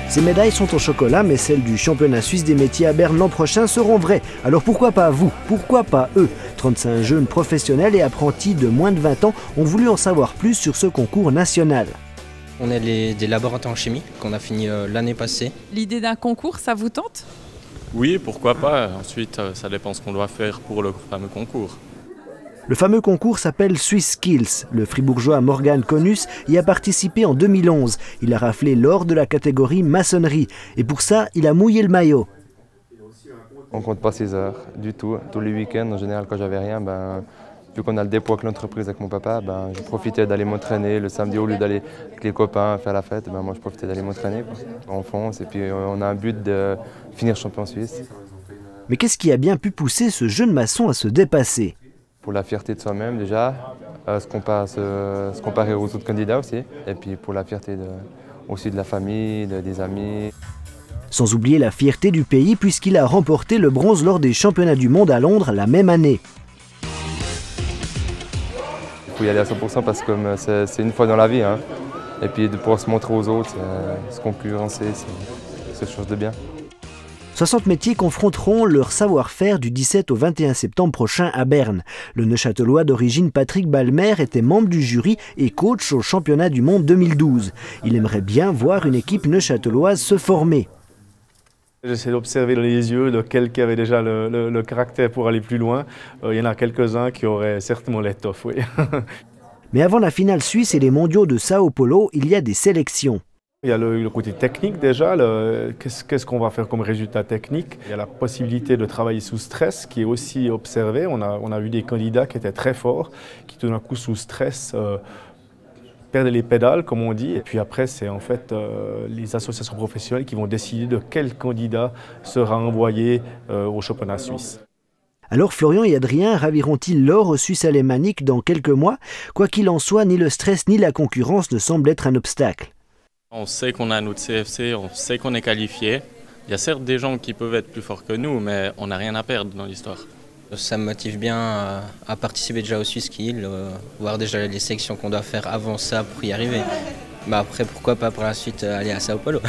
Ces médailles sont au chocolat, mais celles du championnat suisse des métiers à Berne l'an prochain seront vraies. Alors pourquoi pas vous? Pourquoi pas eux? 35 jeunes professionnels et apprentis de moins de 20 ans ont voulu en savoir plus sur ce concours national. On est des laboratoires en chimie qu'on a fini l'année passée. L'idée d'un concours, ça vous tente? Oui, pourquoi pas. Ensuite, ça dépend ce qu'on doit faire pour le fameux concours. Le fameux concours s'appelle Swiss Skills. Le fribourgeois Morgan Conus y a participé en 2011. Il a raflé l'or de la catégorie maçonnerie. Et pour ça, il a mouillé le maillot. On ne compte pas 6 heures du tout. Tous les week-ends, en général, quand j'avais rien, vu qu'on a le dépôt avec l'entreprise avec mon papa, je profitais d'aller m'entraîner. Le samedi, au lieu d'aller avec les copains faire la fête, moi je profitais d'aller m'entraîner. On fonce et puis on a un but de finir champion suisse. Mais qu'est-ce qui a bien pu pousser ce jeune maçon à se dépasser? Pour la fierté de soi-même déjà, se comparer aux autres candidats aussi, et puis pour la fierté aussi de la famille, des amis. Sans oublier la fierté du pays puisqu'il a remporté le bronze lors des championnats du monde à Londres la même année. Il faut y aller à 100% parce que c'est une fois dans la vie, hein. Et puis de pouvoir se montrer aux autres, se concurrencer, c'est quelque chose de bien. 60 métiers confronteront leur savoir-faire du 17 au 21 septembre prochain à Berne. Le Neuchâtelois d'origine Patrick Balmer était membre du jury et coach au championnat du monde 2012. Il aimerait bien voir une équipe neuchâteloise se former. J'essaie d'observer dans les yeux lequel qui avait déjà le caractère pour aller plus loin. Il y en a quelques-uns qui auraient certainement l'étoffe, oui. Mais avant la finale suisse et les mondiaux de Sao Paulo, il y a des sélections. Il y a le côté technique déjà, qu'est-ce qu'on va faire comme résultat technique. Il y a la possibilité de travailler sous stress qui est aussi observée. On a vu des candidats qui étaient très forts, qui tout d'un coup sous stress perdaient les pédales comme on dit. Et puis après c'est en fait les associations professionnelles qui vont décider de quel candidat sera envoyé au championnat suisse. Alors Florian et Adrien raviront-ils l'or au Suisse alémanique dans quelques mois? Quoi qu'il en soit, ni le stress ni la concurrence ne semblent être un obstacle. On sait qu'on a notre CFC, on sait qu'on est qualifié. Il y a certes des gens qui peuvent être plus forts que nous, mais on n'a rien à perdre dans l'histoire. Ça me motive bien à participer déjà au Swiss Skills, voir déjà les sélections qu'on doit faire avant ça pour y arriver. Après, pourquoi pas pour la suite aller à Sao Paulo.